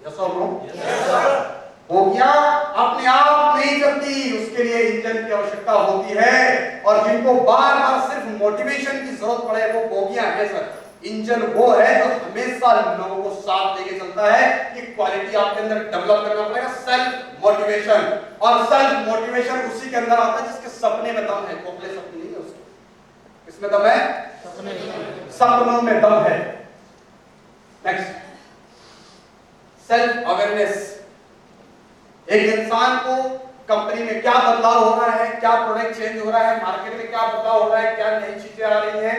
Yes और no? बोगियां अपने आप नहीं चलती, उसके लिए इंजन की आवश्यकता होती है। और जिनको बार बार सिर्फ मोटिवेशन की जरूरत पड़े वो बोगियां है सर। इंजन वो है जो हमेशा लोगों को साथ लेके चलता है। कि क्वालिटी आपके अंदर डेवलप करना पड़ेगा, सेल्फ मोटिवेशन। और सेल्फ मोटिवेशन उसी के अंदर आता है जिसके सपने में दम है, खोखले सपने नहीं है उसके। किसमें दम है? सपनों में दम है। Next, self awareness. एक इंसान को कंपनी में क्या बदलाव हो रहा है, क्या प्रोडक्ट चेंज हो रहा है, मार्केट में क्या बदलाव हो रहा है, क्या नई चीजें आ रही हैं,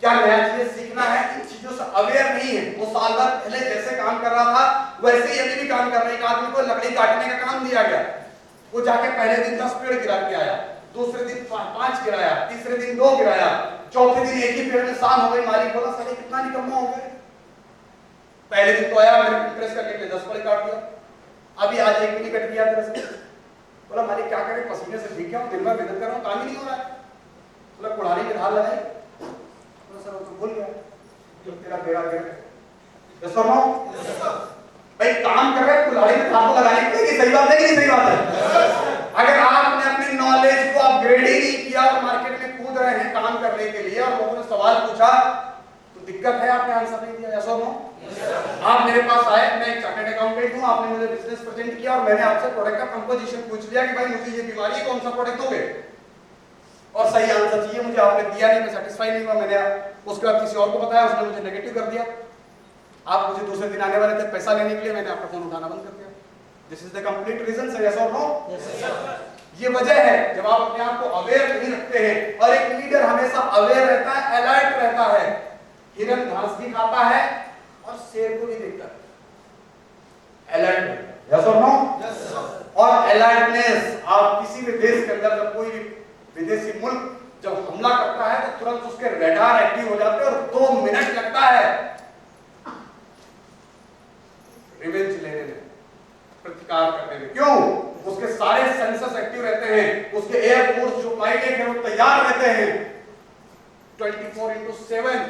क्या नया चीजें सीखना है, इन चीजों से अवेयर नहीं है। वो साल भर पहले जैसे काम कर रहा था वैसे ही अभी भी काम कर रहा है। एक आदमी को लकड़ी काटने का काम दिया गया, वो जाके पहले दिन 10 पेड़ गिरा के आया, दूसरे दिन 5 गिराया, तीसरे दिन 2 गिराया, चौथे दिन एक ही पेड़ में शाम हो गई। मालिक बोला साले कितना निकम्मा हो गए, पहले दिन तो आया मेरे को इंप्रेस करने के लिए 10 पेड़ काट दिया, अभी आज एक भी नहीं कट गया तेरे से। बोला मालिक क्या करें, पसीने से भीग गया हूं, दिन भर मेहनत कर रहा हूं, काम ही नहीं हो रहा है। बोला कुल्हाड़ी में ढाल लगाई, बोला सर वो तो भूल गया जो तेरा बेड़ा गिर गया। यस और नो? भाई काम कर रहे कुल्हाड़ी में ढाल लगाने के लिए, सही बात है कि सही बात है? अगर आपने अपनी नॉलेज को अपग्रेड ही नहीं किया और मार्केट में कूद रहे हैं काम करने के लिए और लोगों ने सवाल पूछा तो दिक्कत है, आपने आंसर नहीं दिया। यस और नो? आप मेरे पास आए, मैं एक चार्टर्ड अकाउंटेंट हूं, आपने मुझे बिजनेस प्रेजेंट किया और मैंने आपसे प्रोडक्ट का कंपोजिशन पूछ लिया कि भाई मुझे ये बीमारी है, कौन सा प्रोडक्ट दोगे, और सही आंसर चाहिए मुझे, आपने दिया नहीं, मैं सेटिस्फाई नहीं हुआ, मैंने उसके बाद किसी और को बताया, उसने मुझे नेगेटिव कर दिया, आप मुझे दूसरे दिन आने वाले थे पैसा लेने के लिए, मैंने आपका फोन उठाना बंद कर दिया। This is the complete reason sir. Yes और नो? ये वजह है जब आप अपने आप को अवेयर नहीं रखते हैं। और एक लीडर हमेशा अवेयर रहता है, अलर्ट रहता है। हिरन घास भी खाता है और शेर को भी देखता है, अलर्ट। यस और नो? और अलर्टनेस, आप किसी भी देश के अंदर जब कोई विदेशी मुल्क जब हमला करता है तो तुरंत उसके रडार एक्टिव हो जाते हैं और 2 मिनट लगता है रिवेंज लेने में, प्रतिकार करने में। क्यों? उसके सारे सेंसर्स एक्टिव रहते हैं, उसके एयरफोर्स जो पायलट है वो तैयार रहते हैं 24/7।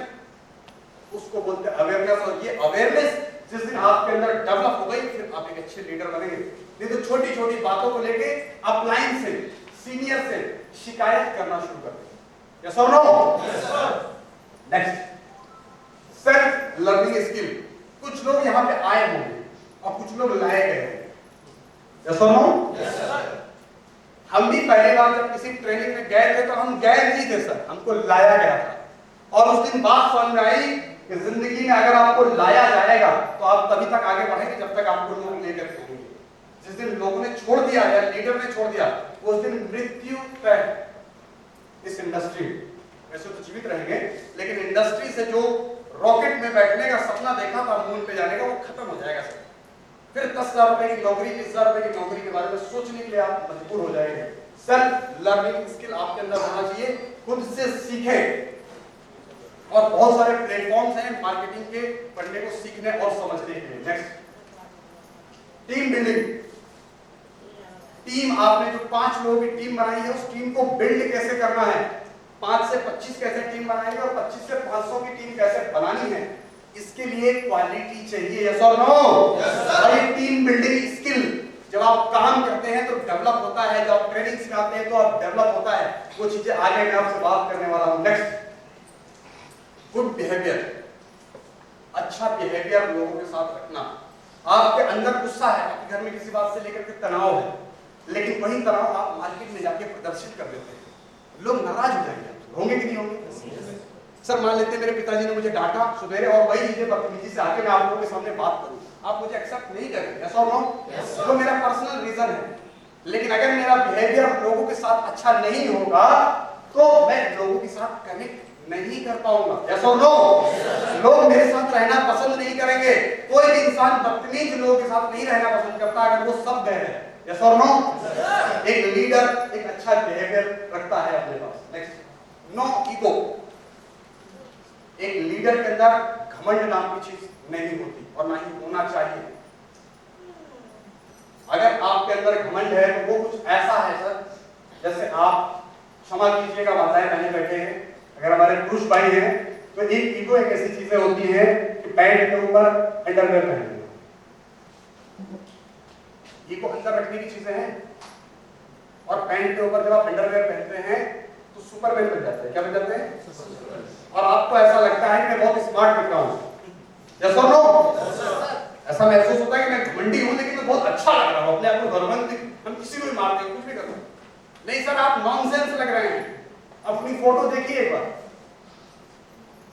उसको बोलते हैं अवेयरनेस। और ये अवेयरनेस जिस दिन आपके अंदर डेवलप हो गई फिर आप एक अच्छे लीडर बनेंगे। नहीं तो छोटी छोटी बातों को लेके अपलाइन से, सीनियर से शिकायत करना शुरू कर देंगे। यस और no? Next, self learning skill. कुछ लोग यहाँ पे आए होंगे और कुछ लोग लाए गए हैं। यस और नो? हम भी पहली बार जब किसी ट्रेनिंग में गए थे तो हम गए नहीं थे सर, हमको लाया गया था। और उस दिन बात समझ में आई कि जिंदगी में अगर आपको लाया जाएगा तो आप तभी तक आगे बढ़ेंगे जब तक आपको लोग लेकर चलेंगे। जिस दिन लोगों ने छोड़ दिया या लीडर ने छोड़ दिया उस दिन मृत्यु तय। इस इंडस्ट्री वैसे तो जीवित रहेंगे लेकिन इंडस्ट्री से जो रॉकेट में बैठने का सपना देखा था मून पे जाने का वो खत्म हो जाएगा सर। फिर 10,000 रुपए की नौकरी, 20,000 रुपए की नौकरी के बारे में सोचने के लिए आप मजबूर हो जाएंगे। सेल्फ लर्निंग स्किल आपके अंदर होना चाहिए, खुद से सीखें। और बहुत सारे प्लेटफॉर्म्स हैं मार्केटिंग के पढ़ने को सीखने और समझने के लिए। Next, team building. टीम, आपने जो 5 लोगों की टीम बनाई है उस टीम को बिल्ड कैसे करना है, 5 से 25 कैसे टीम बनाएंगे और 25 से 500 की टीम कैसे बनानी है, इसके लिए क्वालिटी चाहिए। यस और नो? और ये टीम बिल्डिंग स्किल जब आप काम करते हैं तो डेवलप होता है, जब आप ट्रेनिंग सिखाते हैं तो आप डेवलप होता है। वो चीजें आगे मैं आपसे बात करने वाला हूं। Next, good behaviour. अच्छा बिहेवियर लोगों के साथ रखना। आपके अंदर गुस्सा है, आपके घर में किसी बात से लेकर के तनाव है, लेकिन वही तनाव आप मार्केट में जाके प्रदर्शित कर देते हैं, लोग नाराज हो जाएंगे। होंगे कि नहीं होंगे? सर मान लेते मेरे पिताजी ने मुझे डांटा सुबह और वही चीजें बदतमीजी से आके मैं आप लोगों के सामने बात करूं, आप मुझे एक्सेप्ट नहीं करेंगे। यस और नो? वो मेरा पर्सनल रीजन है। लेकिन अगर मेरा बिहेवियर लोगों के साथ अच्छा नहीं होगा तो मैं लोगों के साथ कनेक्ट नहीं कर पाऊंगा। यस और नो? लोग मेरे साथ रहना पसंद नहीं करेंगे। कोई भी इंसान बदतमीज लोगों के साथ नहीं रहना पसंद करता अगर वो सब बह है। यस और नो? एक लीडर एक अच्छा बिहेवियर रखता है अपने पास। Next, no ego. एक लीडर के अंदर घमंड नाम की चीज नहीं होती और ना ही होना चाहिए। अगर आपके अंदर घमंड है तो वो कुछ ऐसा है सर, जैसे आप क्षमा कीजिएगा माताएं बहनें बैठे हैं, अगर हमारे पुरुष भाई हैं तो एक ईगो एक ऐसी चीजें होती है कि पैंट के ऊपर अंडरवेयर पहन लो, ईगो अंदर रखने की चीजें हैं। और पैंट के ऊपर जब आप अंडरवेयर पहनते हैं तो सुपरमैन बन जाते हैं। क्या बन जाते हैं? और आपको ऐसा लगता है कि मैं बहुत स्मार्ट दिख रहा हूं। यस और नो? ऐसा महसूस होता है कि मैं घमंडी हूं लेकिन मैं बहुत अच्छा लग रहा हूं, अपने आप को गर्वंत, हम किसी को भी मारते हैं, कुछ भी करते हैं। नहीं सर, आप नॉनसेंस लग रहे हैं। अपनी फोटो देखिए एक बार,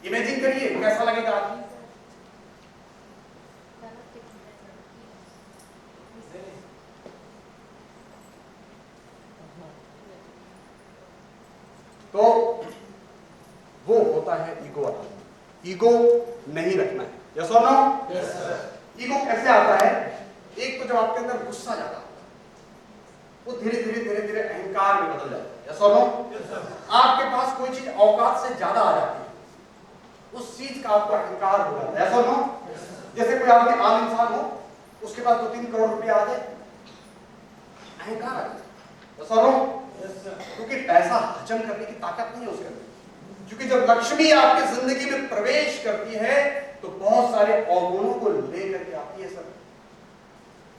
इमेजिन करिए कैसा लगेगा आदमी। तो वो होता है ईगो वाला। ईगो नहीं रखना है। यस और नो? Yes sir. ईगो कैसे आता है? एक तो जब आपके अंदर गुस्सा जाता है, वो धीरे धीरे अहंकार में बदल जाता है। यस और नो? Yes sir. आपके पास कोई चीज औकात से ज्यादा आ जाती है, उस चीज का आपको अहंकार हो जाता है। यस और नो? Yes sir. जैसे कोई आपके आम इंसान हो, उसके पास 2-3 करोड़ रुपया आ जाए, अहंकार आ जाए। यस और नो? Yes sir. क्योंकि पैसा हजम करने की ताकत नहीं है उसके अंदर। क्योंकि जब लक्ष्मी आपकी जिंदगी में प्रवेश करती है तो बहुत सारे अवगुणों को लेकर के आती है सर।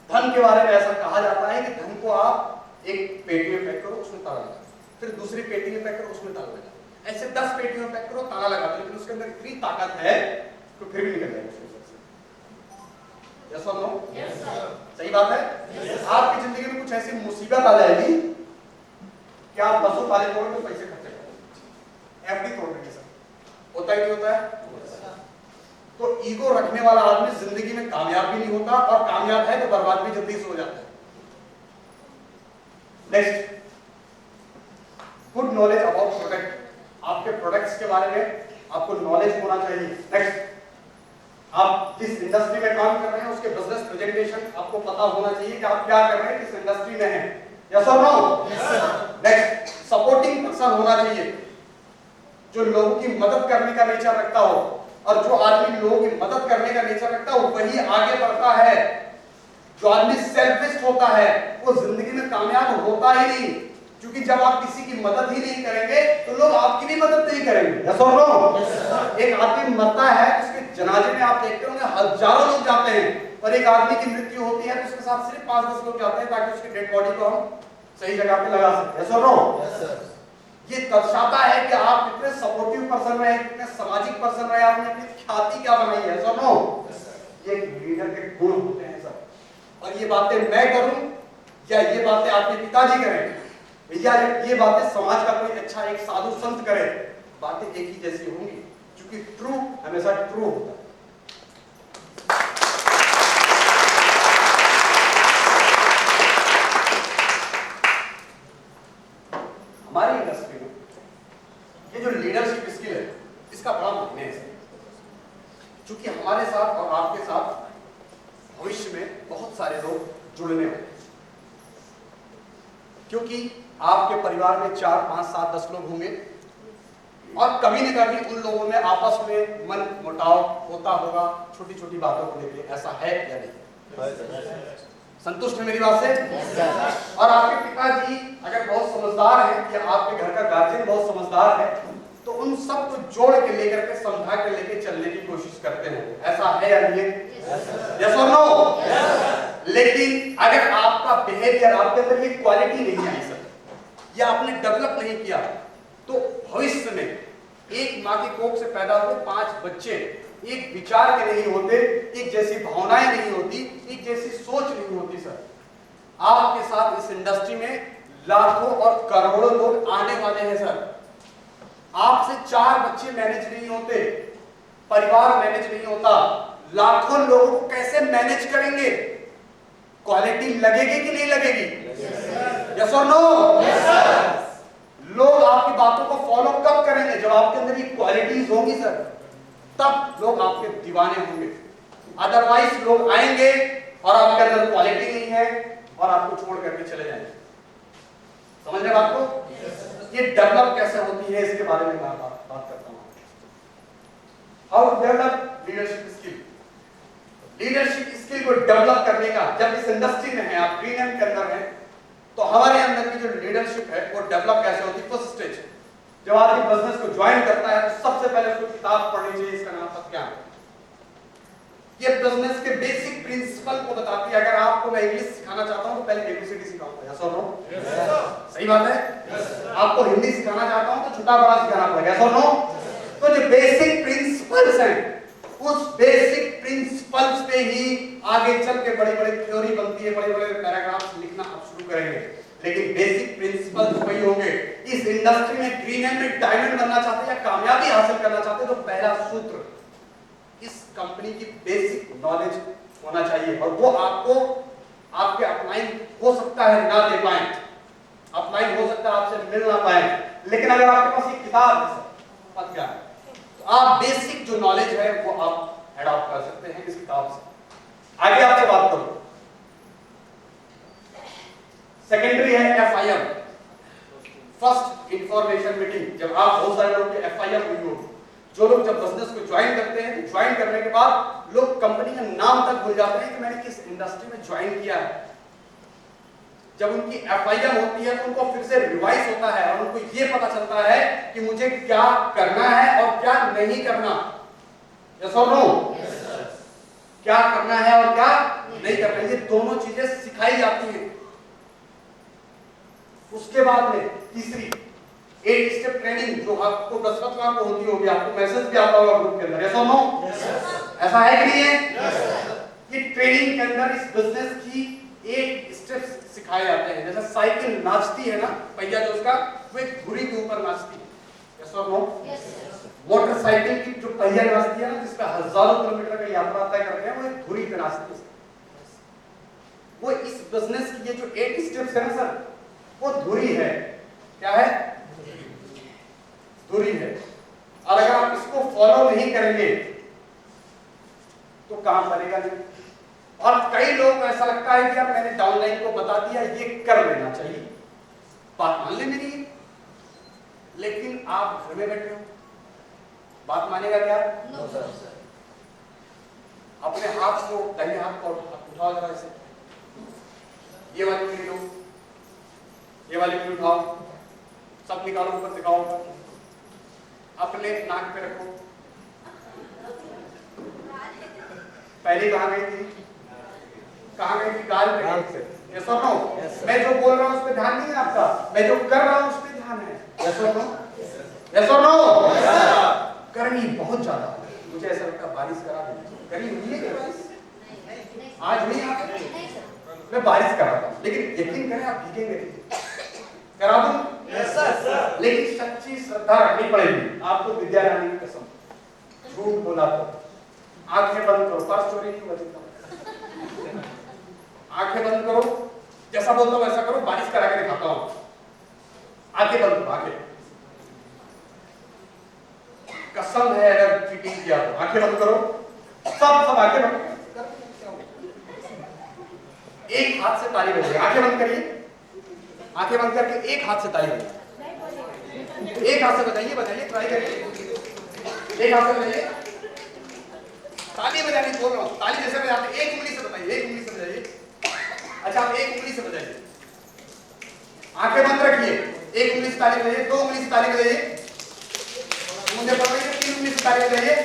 धन के बारे में ऐसा कहा जाता है कि धन को आप एक पेटी में पैक करो, उसमें ताला लगा, फिर दूसरी पेटी में पैक करो, उसमें ताला लगा, ऐसे 10 पेटियों में पैक करो, ताला लगा दो, लेकिन उसके अंदर इतनी ताकत है तो फिर भी निकल जाएगा। यस और नो? Yes sir. सही बात है? yes, आपकी जिंदगी में कुछ ऐसी मुसीबत आ जाएगी कि आप 10 ताले तोड़ के पैसे खर्च करोगे, एफडी तोड़ देंगे सर। होता ही नहीं होता है? तो ईगो रखने वाला आदमी जिंदगी में कामयाब भी नहीं होता, और कामयाब है तो बर्बाद भी जल्दी से हो जाता है। Next, good knowledge about product. आपके प्रोडक्ट्स के बारे में आपको नॉलेज होना चाहिए। नेक्स्ट, आप जिस इंडस्ट्री में काम कर रहे हैं उसके बिजनेस प्रेजेंटेशन आपको पता होना चाहिए कि आप क्या कर रहे हैं, किस इंडस्ट्री में हैं। यस और no? Yes sir. Next, supporting person होना चाहिए, जो लोगों की मदद करने का नेचर रखता हो, और जो आदमी लोगों की मदद करने का नेचर रखता है वही आगे बढ़ता है। जो आदमी सेल्फिश होता है वो जिंदगी में कामयाब होता ही नहीं, क्योंकि जब आप किसी की मदद ही नहीं करेंगे तो लोग आपकी भी मदद नहीं करेंगे। यस और नो? एक आदमी मरता है, उसके जनाजे में आप देखते होंगे हजारों लोग जाते हैं, और एक आदमी की मृत्यु होती है तो उसके साथ सिर्फ 5-10 लोग जाते हैं ताकि उसकी डेड बॉडी को हम सही जगह पे लगा सकें। यस और नो? Yes sir. ये दर्शाता है कि आप कितने सपोर्टिव पर्सन रहे, कितने सामाजिक पर्सन रहे, आपने अपनी ख्याति क्या बनाई है। यस और नो? ये लीडर के गुण होते हैं सर। और ये बातें मैं करूं या ये बातें आपके पिताजी करें या ये बातें समाज का कोई अच्छा एक साधु संत करे, बातें एक ही जैसी होंगी, क्योंकि ट्रू हमेशा ट्रू होता है। हमारी इंडस्ट्री में ये जो लीडरशिप स्किल है इसका बड़ा मायने है, क्योंकि हमारे साथ और आपके साथ भविष्य में बहुत सारे लोग जुड़ने वाले, क्योंकि आपके परिवार में 4, 5, 7, 10 लोग होंगे, और कभी न कभी उन लोगों में आपस में मन मुटाव होता होगा छोटी छोटी बातों को लेकर। ऐसा है या नहीं? संतुष्ट है मेरी बात से? और आपके पिताजी अगर बहुत समझदार हैं या आपके घर का गार्जियन बहुत समझदार है तो उन सबको जोड़ के लेकर के समझा के लेके चलने की कोशिश करते हैं। ऐसा है या नहीं? यस और नो? लेकिन अगर आपका बिहेवियर, आपके अंदर ये क्वालिटी नहीं आई सर, या आपने डेवलप नहीं किया, तो भविष्य में एक माँ की कोख से पैदा हुए 5 बच्चे एक विचार के नहीं होते, एक जैसी भावनाएं नहीं होती, एक जैसी सोच नहीं होती सर। आपके साथ इस इंडस्ट्री में लाखों और करोड़ों लोग आने वाले हैं सर। आपसे 4 बच्चे मैनेज नहीं होते, परिवार मैनेज नहीं होता, लाखों लोगों को कैसे मैनेज करेंगे? क्वालिटी लगेगी कि नहीं लगेगी? यस और नो? लोग आपकी बातों को फॉलो कब करेंगे? जब आपके अंदर ये क्वालिटीज होंगी सर, तब लोग आपके दीवाने होंगे। अदरवाइज लोग आएंगे और आपके अंदर क्वालिटी नहीं है और आपको छोड़ करके चले जाएंगे। समझ रहे बात को? ये डेवलप कैसे होती है इसके बारे में मैं बात करता हूं। How to develop leadership skill. Leadership skill को डेवलप करने का, जब इस इंडस्ट्री में है, आप ग्रीन एम के अंदर हैं, तो हमारे अंदर की जो लीडरशिप है वो डेवलप कैसे होती है? फर्स्ट स्टेज, जब आदमी बिजनेस को ज्वाइन करता है तो सबसे पहले उसको किताब पढ़नी चाहिए, इसका नाम सत्यान। ये बिजनेस के बेसिक प्रिंसिपल को बताती है। अगर आपको मैं इंग्लिश सिखाना चाहता हूं तो पहले एबीसीडी सिखाऊंगा, यस और नो? सही बात है। आपको हिंदी सिखाना चाहता हूं तो छोटा बड़ा सिखाना पड़ेगा, यस और नो? तो जो बेसिक प्रिंसिपल्स हैं, उस बेसिक प्रिंसिपल्स पे ही आगे चल के बड़ी बड़ी थ्योरी बनती है, बड़े बड़े पैराग्राफ्स लिखना आप शुरू करेंगे, लेकिन बेसिक प्रिंसिपल्स वही होंगे। इस इंडस्ट्री में ग्रीन एंड डायमंड बनना चाहते हैं या कामयाबी हासिल करना चाहते हैं तो पहला सूत्र इस कंपनी की बेसिक नॉलेज होना चाहिए, और वो आपको आपके अपलाइन हो सकता है ना दे पाए, अपलाइन हो सकता है आपसे मिल ना पाए, लेकिन अगर आपके पास ये किताब पढ़ गया तो आप बेसिक जो नॉलेज है वो आप एडॉप्ट कर सकते हैं इस किताब से। आगे आपसे बात करूं, सेकेंडरी है एफआईएम, फर्स्ट इंफॉर्मेशन मीटिंग। जब आप बहुत सारे लोग के एफआईएम हुई हो, जो लोग जब बिजनेस को ज्वाइन करते हैं तो ज्वाइन करने के बाद लोग कंपनी का नाम तक भूल जाते हैं कि मैंने किस इंडस्ट्री में ज्वाइन किया है। जब उनकी एफआईएम होती है तो उनको फिर से रिवाइज होता है और उनको ये पता चलता है कि मुझे क्या करना है और क्या नहीं करना, यस और नो? क्या करना है और क्या नहीं करना है, ये दोनों चीजें सिखाई जाती हैं। उसके बाद में तीसरी 8 स्टेप ट्रेनिंग जो आपको बृहस्पतिवार को होती होगी, आपको मैसेज भी आता होगा ग्रुप के अंदर, यस और नो? ऐसा है कि नहीं है? ये ट्रेनिंग के अंदर इस बिजनेस की 8 स्टेप्स सिखाए जाते हैं। जैसे साइकिल नाचती है ना, पहिया जो उसका वो एक धुरी के ऊपर नाचती है, यस और नो? मोटरसाइकिल की जो पहिया नाचती है ना, जिसपे हजारों किलोमीटर का यात्रा तय करते हैं, वो एक धुरी पे नाचती है। वो इस बिजनेस की ये जो 8 स्टेप्स है ना सर, वो धुरी है। क्या है? धुरी है। और अगर आप इसको फॉलो नहीं करेंगे तो काम बनेगा नहीं। और कई लोग को ऐसा लगता है कि यार मैंने डाउनलाइन को बता दिया, ये कर लेना चाहिए, बात मान ले मेरी, लेकिन आप घर में बैठे हो, बात मानेगा क्या? No sir. अपने हाथ को, दाहिने हाथ को उठाओ जरा ऐसे, ये वाली उंगली लो, ये वाली उंगली उठाओ, सब निकालो, ऊपर दिखाओ, अपने नाक पे रखो। पहले कहां गई थी? कहां गई थी? गाल पे। यस और नो? मैं जो बोल रहा हूं उस पे ध्यान नहीं है आपका, मैं जो कर रहा हूं उस पे ध्यान है, यस और नो? यस और नो? गर्मी बहुत ज्यादा, मुझे ऐसा लगता है बारिश करा दे। गर्मी हुई है क्या? बारिश आज हुई है? मैं बारिश करा रहा हूं, लेकिन यकीन करें आप भीगेंगे नहीं। करा दूं? Yes sir. लेकिन सच्ची श्रद्धा रखनी पड़ेगी आपको, विद्या रानी की कसम, झूठ बोला तो आंखें बंद करो, पर्स चोरी नहीं बचेगा, आंखें बंद करो, जैसा बोलता हूं वैसा करो, बारिश करा के दिखाता हूं। आंखें बंद करो, आंखें, कसम है अगर चीटिंग किया तो आंखें बंद करो, सब आंखें बंद। एक हाथ से ताली बजाइए, आंखें बंद करिए, आंखें बंद करके एक हाथ से ताली बजाइए, एक हाथ से बजाइए, बजाइए, ट्राई करिए, एक हाथ से बजाइए, ताली बजाने बोल रहा हूं, ताली जैसे बजाते, एक उंगली से बताइए, एक उंगली से बजाइए। अच्छा आप एक उंगली से बजाइए, आंखें बंद रखिए, एक उंगली से ताली बजाइए, 2 उंगली से ताली बजाइए, मुझे पता है 3 उंगली से ताली बजाइए,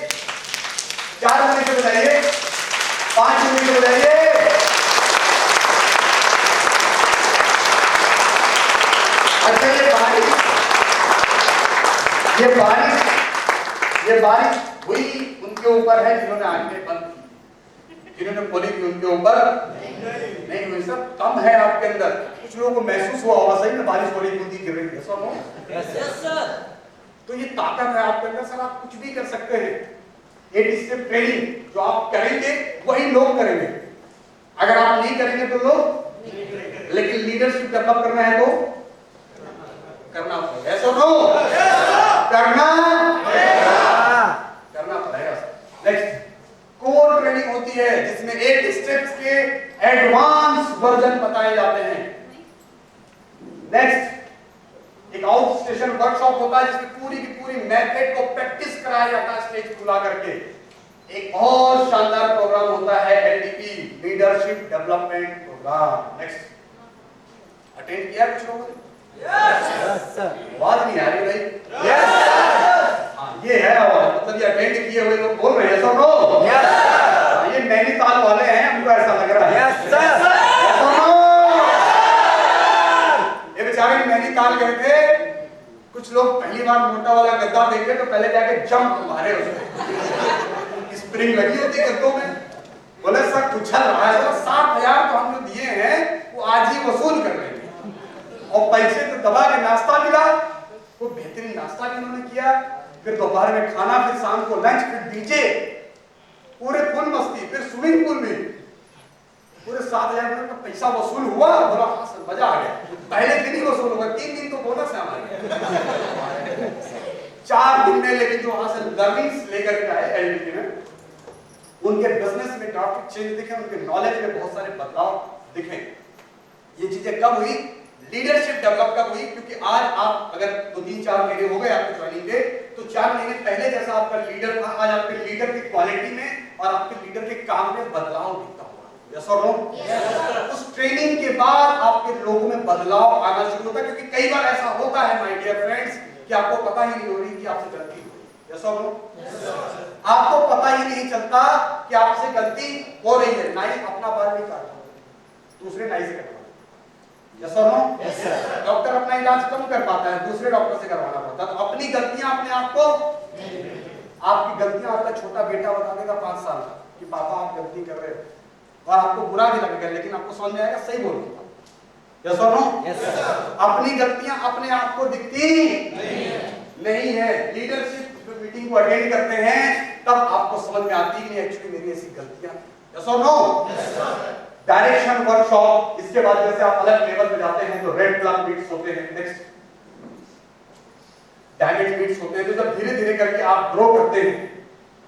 4 उंगली से बजाइए, 5 उंगली से बजाइए। अच्छा ये बारिश हुई उनके ऊपर है जिन्होंने आंखें बंद की, जिन्होंने खोली थी उनके ऊपर नहीं हुई। सब कम है आपके अंदर, कुछ लोगों को महसूस हुआ होगा सही में बारिश हो रही, बूंदी गिर रही है, सब यस सर। तो ये ताकत है आपके अंदर सर, आप कुछ भी कर सकते हैं। 8 स्टेप ट्रेनिंग जो आप करेंगे वही लोग करेंगे, अगर आप नहीं करेंगे तो लोग, लेकिन लीडरशिप डेवलप करना है तो करना पड़ेगा, ऐसा नो करना पड़ेगा। नेक्स्ट कोर ट्रेनिंग होती है जिसमें 8 स्टेप्स के एडवांस वर्जन बताए जाते हैं। नेक्स्ट एक आउट स्टेशन वर्कशॉप होता है जिसमें पूरी की पूरी मेथड को प्रैक्टिस कराया जाता है स्टेज खुला करके। एक बहुत शानदार प्रोग्राम होता है LDP, leadership development programme. Next attend किया कुछ लोगों ने? Yes sir. आवाज नहीं आ रही भाई? Yes sir. हाँ ये है आवाज, मतलब ये अटेंड किए हुए लोग बोल रहे हैं, सब लोग यस। ये नैनीताल वाले हैं, हमको ऐसा लग रहा है। Yes sir. ये बेचारे नैनीताल गए थे, कुछ लोग पहली बार मोटा वाला गद्दा देखे तो पहले जाके जंप मारे उसमें, स्प्रिंग लगी होती है गद्दों में। बोले सर कुछ चल रहा है, 60,000 तो हम जो दिए हैं वो आज ही वसूल कर लेंगे। और पैसे तो दबा के नाश्ता मिला, वो बेहतरीन नाश्ता भी उन्होंने किया, फिर दोपहर में खाना, फिर शाम को लंच, फिर डीजे, पूरे फुल मस्ती, फिर स्विमिंग पूल में पूरे 7,000 का पैसा वसूल हुआ। बोला हाँ सर मजा आ गया। पहले दिन ही वसूल होगा, 3 दिन तो बोनस है हमारे 4 दिन में। लेकिन जो वहां से लर्निंग्स लेकर के आए एलडीपी में, उनके बिजनेस में ड्रास्टिक चेंज दिखे, उनके नॉलेज में बहुत सारे बदलाव दिखे। ये चीजें कब हुई? लीडरशिप डेवलप कब हुई? क्योंकि आज आप अगर 2-3-4 महीने हो गए आपके ज्वाइनिंग के, तो 4 महीने पहले जैसा आपका लीडर था, आज आपके लीडर की क्वालिटी में और आपके लीडर के काम में बदलाव दिखता हुआ। यस और नो? उस ट्रेनिंग के बाद आपके लोगों में बदलाव आना शुरू होता है, क्योंकि कई बार ऐसा होता है माय डियर फ्रेंड्स कि आपको पता ही नहीं हो रही कि आपसे गलती हो रही। यस और नो? आपको पता ही नहीं चलता कि आपसे गलती हो रही है। नाई अपना बाल नहीं काटता, दूसरे नाई से कटवाता। यस और नो? Yes sir. डॉक्टर अपना इलाज कम कर पाता है, दूसरे डॉक्टर से करवाना पड़ता है। तो अपनी गलतियां अपने आप को, आपकी गलतियां आपका छोटा बेटा बता देगा 5 साल का कि पापा आप गलती कर रहे हो, और आपको बुरा भी लगेगा, लेकिन आपको समझ में आएगा सही बोल रहा हूं। यस और नो? Yes sir. अपनी गलतियां अपने आप को दिखती नहीं है। लीडरशिप मीटिंग को अटेंड करते हैं तब आपको समझ में आती है कि एक्चुअली मेरी ऐसी गलतियां। यस और no? Yes sir. Direction workshop, इसके बाद जैसे आप अलग लेवल पे जाते हैं तो रेड प्लग मीट्स होते हैं, नेक्स्ट डायमंड मीट्स होते हैं। तो जब धीरे धीरे करके आप ग्रो करते हैं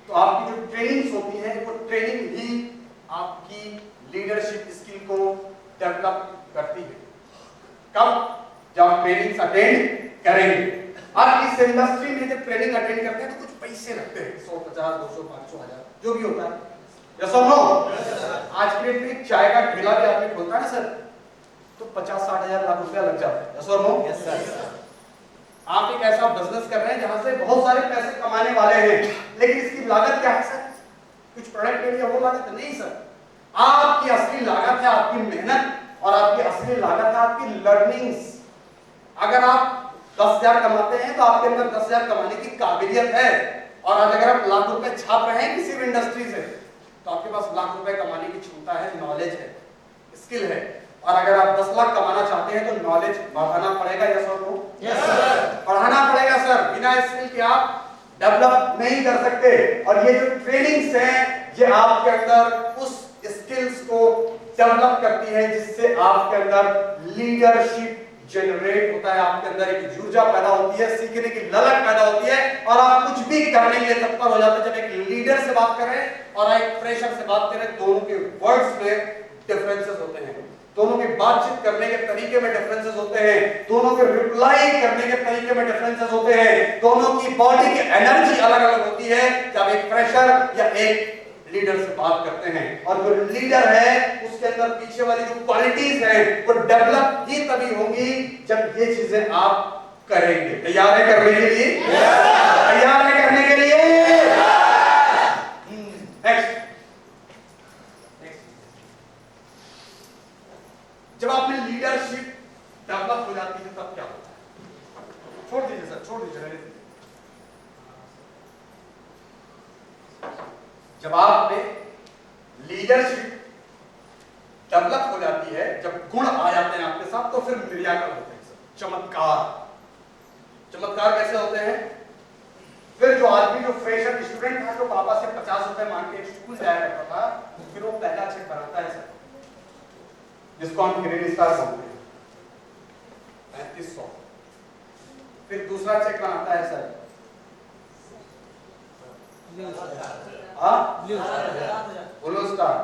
तो आपकी जो ट्रेनिंग्स होती है वो ट्रेनिंग ही आपकी लीडरशिप स्किल को डेवलप करती है। कब? जब आप ट्रेनिंग अटेंड करेंगे। अब इस इंडस्ट्री में जब ट्रेनिंग अटेंड करते हैं तो कुछ पैसे लगते हैं, 100, 50, 200, 500, 1000 जो भी होता है। यस और नो? आज के डेट में चाय का ठेला भी आदमी खोलता है ना सर, तो 50-60 हजार लाख रुपया लग जाता है। यस और नो? Yes sir. आप एक ऐसा बिजनेस कर रहे हैं जहां से बहुत सारे पैसे कमाने वाले हैं, लेकिन इसकी लागत क्या है सर? कुछ प्रोडक्ट के लिए वो लागत नहीं सर। आपकी असली लागत है आपकी मेहनत, और आपकी असली लागत है आपकी लर्निंग्स। अगर आप 10,000 कमाते हैं तो आपके अंदर 10,000 कमाने की काबिलियत है, और आज अगर आप लाख रुपए छाप रहे हैं किसी भी इंडस्ट्री से, तो आपके पास लाख रुपए कमाने की क्षमता है, नॉलेज है, स्किल है। और अगर आप 10 लाख कमाना चाहते हैं तो नॉलेज बढ़ाना पड़ेगा। यस और नो? Yes sir. बढ़ाना पड़ेगा सर, बिना स्किल के आप डेवलप नहीं कर सकते। और ये जो ट्रेनिंग्स हैं ये आपके अंदर उस स्किल्स को डेवलप करती है जिससे आपके अंदर लीडरशिप जनरेट होता है, आपके अंदर एक ऊर्जा पैदा होती है, सीखने की ललक पैदा होती है, और आप कुछ भी करने के लिए तत्पर हो जाते हैं। जब एक लीडर से बात करें और एक फ्रेशर से बात करें, दोनों के वर्ड्स में डिफरेंसेस होते हैं, दोनों के बातचीत करने के तरीके में डिफरेंसेस होते हैं, दोनों के रिप्लाई करने के तरीके में डिफरेंसेस होते हैं, दोनों की बॉडी की एनर्जी अलग अलग होती है जब एक फ्रेशर या एक लीडर से बात करते हैं। और जो लीडर है उसके अंदर पीछे वाली जो क्वालिटीज है वो डेवलप ही तभी होंगी जब ये चीजें आप करेंगे। तैयार है करने के लिए? तैयार है करने के लिए? नेक्स्ट। जब आपने लीडरशिप डेवलप हो जाती है तब क्या होता है? छोड़ दीजिए सर, छोड़ दीजिए, रहने दीजिए। जब आप में लीडरशिप डेवलप हो जाती है, जब गुण आ जाते हैं आपके साथ, तो फिर मिराकल होते हैं सर, चमत्कार। चमत्कार कैसे होते हैं? फिर जो आदमी जो फ्रेशर स्टूडेंट था, जो पापा से 50 रुपए मांग के स्कूल जाया करता था, फिर वो पहला चेक बनाता है सर, जिसको हम क्रेडिट स्टार बोलते हैं, 3500। फिर दूसरा चेक बनाता है सर, ब्लू स्टार।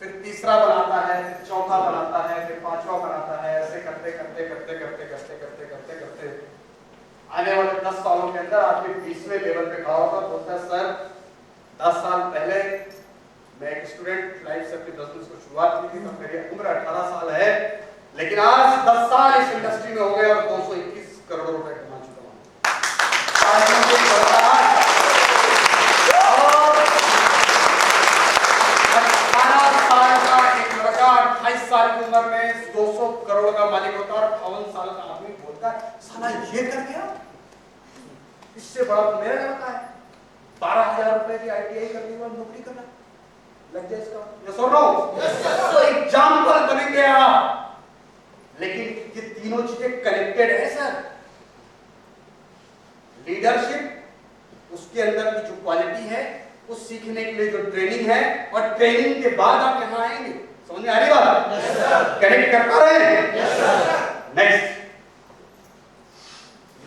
फिर तीसरा बनाता है, फिर चौथा बनाता है, फिर पांचवा बनाता है। ऐसे करते करते करते करते करते करते करते करते आने वाले 10 सालों के अंदर आपके 20वें लेवल पे खड़ा होगा, बोलता है सर 10 साल पहले मैं एक स्टूडेंट लाइफ से अपनी बिजनेस को शुरुआत की थी, तो मेरी उम्र 18 साल है, लेकिन आज 10 साल इस इंडस्ट्री में हो गए और 221 करोड़ रुपए कमा चुका हूं। साल की उम्र में 200 करोड़ का मालिक होता है और 58 साल का आदमी बोलता है साला ये कर गया, इससे बड़ा तो मेरा लड़का है 12,000 रुपए की ITI करने के बाद नौकरी करना लग जाए इसका। यस और नो? तो एग्जाम्पल बनेंगे आप, लेकिन ये तीनों चीजें कनेक्टेड है सर। लीडरशिप, उसके अंदर की जो क्वालिटी है, उस सीखने के लिए जो ट्रेनिंग है, और ट्रेनिंग के बाद आप यहां आएंगे। समझ में आ रही बात? कनेक्ट कर पा रहे हैं? नेक्स्ट,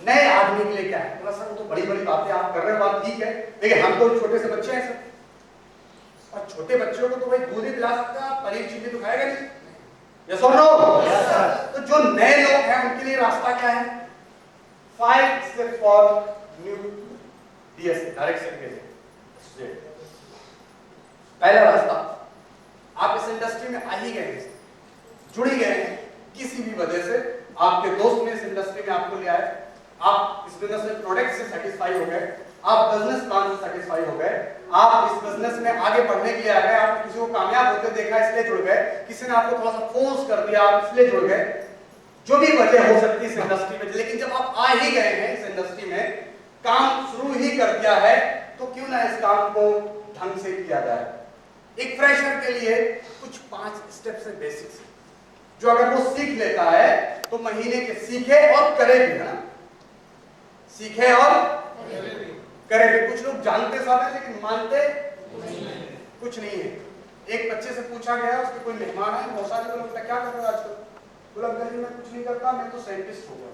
नए आदमी के लिए क्या है? थोड़ा सा तो बड़ी बड़ी बातें आप कर रहे हो, बात ठीक है, लेकिन हम तो छोटे से बच्चे हैं सर, और छोटे बच्चों को तो भाई दूध ही पिला सकता, पनीर चिल्ली तो खाएगा नहीं। यस और नो? तो जो नए लोग हैं उनके लिए रास्ता क्या है? 5 step for new DSA, direct certificate. पहला रास्ता, आप इस इंडस्ट्री में आ ही गए हैं, जुड़ ही गए हैं, किसी भी वजह से आपके दोस्त ने इस इंडस्ट्री में आपको ले आए, आप इस बिजनेस में प्रोडक्ट से सेटिस्फाई हो गए, आप बिजनेस प्लान से सेटिस्फाई हो गए, आप इस बिजनेस में आगे बढ़ने के लिए आ गए, आप किसी को कामयाब होते देखा इसलिए जुड़ गए, किसी ने आपको थोड़ा सा फोर्स कर दिया आप इसलिए जुड़ गए, जो भी वजह हो सकती है इस इंडस्ट्री में। लेकिन जब आप आ ही गए हैं इस इंडस्ट्री में, काम शुरू ही कर दिया है, तो क्यों ना इस काम को ढंग से किया जाए। एक फ्रेशर के लिए कुछ 5 स्टेप्स है बेसिक्स, जो अगर वो सीख लेता है तो महीने के सीखे और करे भी, है ना, सीखे और करे भी। कुछ लोग जानते सब है लेकिन मानते कुछ नहीं है। एक बच्चे से पूछा गया, उसके कोई मेहमान है, बहुत सारे लोग क्या कर रहे हो आजकल? बोला अंकल जी मैं कुछ नहीं करता, मैं तो साइंटिस्ट हो गया।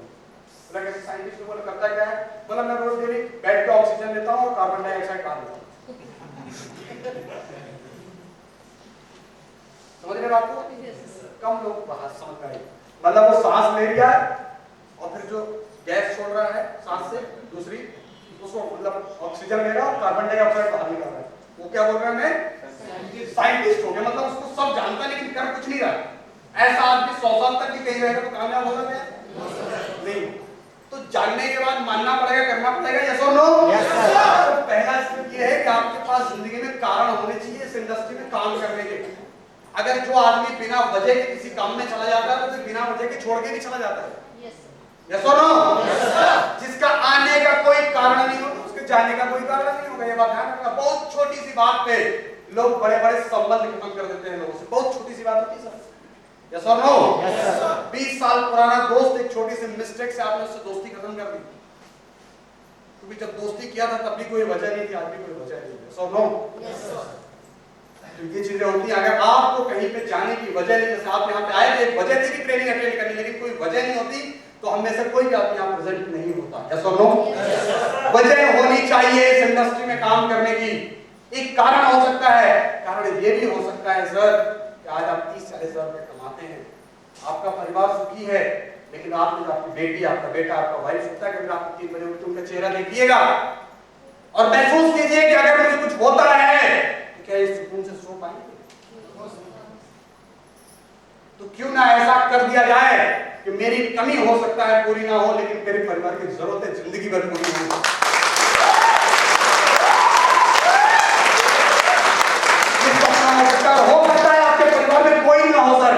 बोला कैसे साइंटिस्ट? बोला करता क्या है? बोला मैं रोज डेली बैठ के ऑक्सीजन लेता हूँ और कार्बन डाइऑक्साइड काट देता हूँ। समझ रहे बात को? कम लोग बाहर समझ गए, मतलब वो सांस ले रहा है और फिर जो गैस छोड़ रहा है सांस से दूसरी, उसको मतलब ऑक्सीजन ले रहा है और कार्बन डाइऑक्साइड बाहर निकाल रहा है, वो क्या बोल रहा है? मैं साइंटिस्ट हो गया। मतलब उसको सब जानता है लेकिन कर कुछ नहीं रहा। ऐसा आदमी 100 साल तक भी कहीं रहेगा तो कामयाब होगा क्या? नहीं। तो जानने के बाद मानना पड़ेगा, करना पड़ेगा। यस और नो? तो पहला स्टेप ये है कि आपके पास जिंदगी में कारण होने चाहिए इस इंडस्ट्री में काम करने के। अगर जो आदमी बिना वजह के किसी काम में चला जाता है तो फिर बिना वजह के छोड़ के भी चला जाता है। यस और नो? जिसका आने का कोई कारण नहीं होगा उसके जाने का कोई कारण नहीं होगा। ये बात ध्यान रखना। बहुत छोटी सी बात पे लोग बड़े बड़े संबंध खत्म कर देते हैं लोगों से। बहुत छोटी सी बात होती है सर। यस और नो? 20 साल पुराना दोस्त एक छोटी सी मिस्टेक से आपने उससे दोस्ती खत्म कर दी, क्योंकि जब दोस्ती किया था तब भी कोई वजह नहीं थी, आज भी कोई वजह नहीं है। यस और नो? तो ये चीजें होती हैं। अगर आपको कहीं पे जाने की वजह नहीं, जैसे आप यहाँ पे आए थे, एक वजह थी कि ट्रेनिंग अटेंड करनी, लेकिन कोई वजह नहीं होती तो हम में से कोई भी आदमी यहाँ प्रेजेंट नहीं होता। यस और नो? वजह होनी चाहिए इस इंडस्ट्री में काम करने की। एक कारण हो सकता है, कारण ये भी हो सकता है सर कि आज आप 30-40 हजार रुपए कमाते हैं, आपका परिवार सुखी है, लेकिन आपने आपकी बेटी, आपका बेटा, आपका वाइफ सोचता है कि अगर आप 3 बजे उठ के उनका चेहरा देखिएगा और महसूस कीजिए कि अगर मुझे कुछ होता है तो क्या ये सुकून से सो पाएंगे? तो क्यों ना ऐसा कर दिया जाए कि मेरी कमी हो सकता है पूरी ना हो, लेकिन मेरे परिवार की जरूरतें जिंदगी भर पूरी होंगी। हो सकता है आपके परिवार में कोई ना हो सर,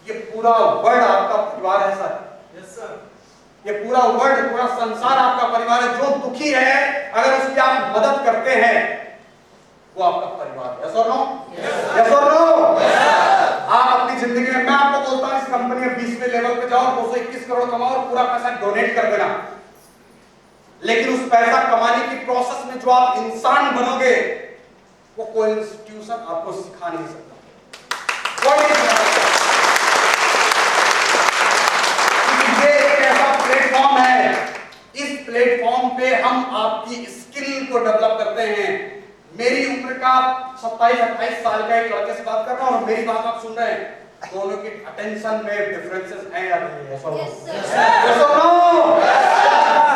ये पूरा वर्ल्ड आपका परिवार है सर। Yes sir. ये पूरा वर्ल्ड, पूरा संसार आपका परिवार है। जो दुखी है अगर उसकी आप मदद करते हैं वो आपका परिवार है। यस और नो? यस और नो? आप अपनी जिंदगी में, मैं आपको बोलता हूं इस कंपनी में 20वें लेवल पे जाओ, 221 करोड़ कमाओ और पूरा पैसा डोनेट कर देना, लेकिन उस पैसा कमाने की प्रोसेस में जो आप इंसान बनोगे वो कोई इंस्टीट्यूशन आपको सिखा नहीं सकता, कोई नहीं सिखा सकता। ये एक ऐसा प्लेटफॉर्म है, इस प्लेटफॉर्म पे हम आपकी स्किल को डेवलप करते हैं। मेरी उम्र का 27-28 साल का एक लड़के से बात कर रहा हूं और मेरी बात आप सुन रहे हैं, दोनों की अटेंशन में डिफरेंसेस हैं या नहीं है? यस और नो?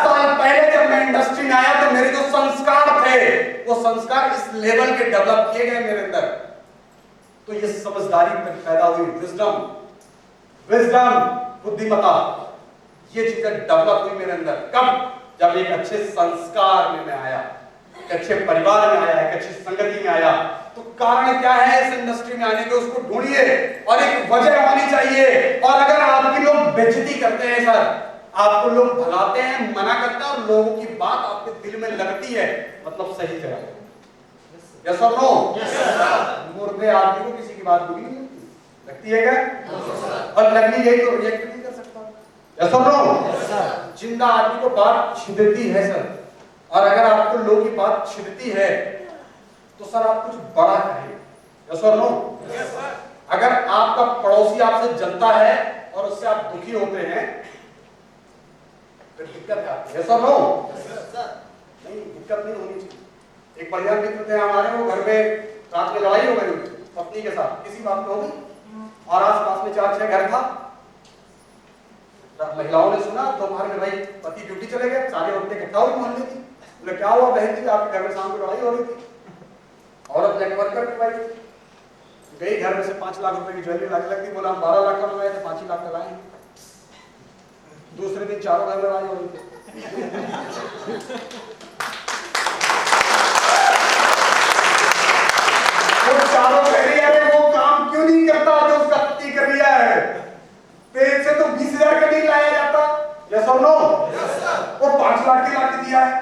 साल पहले जब मैं इंडस्ट्री में आया तो मेरे जो संस्कार थे वो संस्कार इस लेवल के डेवलप किए गए मेरे अंदर, तो ये समझदारी पैदा हुई, विजडम, बुद्धिमत्ता, ये चीजें डेवलप हुई मेरे अंदर। कब? जब एक अच्छे संस्कार में मैं आया। एक अच्छे परिवार में आया, एक अच्छी संगति में आया, तो कारण क्या है इस इंडस्ट्री में आने के, उसको ढूंढिए और एक वजह होनी चाहिए। और अगर आपकी लोग बेइज्जती करते हैं सर, आपको लोग भगाते हैं, मना करते हैं और लोगों की बात आपके दिल में लगती है, मतलब सही जगह है। यस और नो? मुर्दे आदमी को किसी की बात बुरी नहीं लगती है क्या? और लगनी यही तो रिएक्ट नहीं कर सकता। यस और नो? जिंदा आदमी को बात छिदती है सर, और अगर आपको लोगों की बात छिदती है तो सर आप कुछ बड़ा करें। यस और नो? अगर आपका पड़ोसी आपसे जलता है और उससे आप दुखी होते हैं फिर दिक्कत है आपको। यस और नो? नहीं, दिक्कत नहीं होनी चाहिए। एक बढ़िया मित्र थे हमारे, वो घर में रात में लड़ाई हो गई उनकी पत्नी के साथ, किसी बात पे हो गई, और आस-पास में 4-6 घर था। महिलाओं ने सुना, दोपहर में भाई पति ड्यूटी चले गए, सारे औरतें इकट्ठा हुई मोहल्ले की। बोले क्या हुआ बहन जी, आपके घर में शाम को लड़ाई हो रही थी? औरत नेटवर्क करके भाई गई, घर में से 5 लाख रुपए की ज्वेलरी लाने लगी। बोला हम 12 लाख का मंगाए थे, 5 ही लाख का लाए। दूसरे दिन चारों घर में लड़ाई हो रही थी। वो चारों कह रही है वो काम क्यों नहीं करता जो उसका पति कर लिया है? पेट से तो 20,000 का नहीं लाया जाता। यस और नो? वो 5 लाख की लाके दिया है।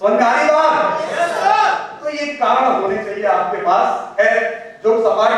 समझ में आ रही बात? तो ये कारण होने चाहिए आपके पास है जो समाज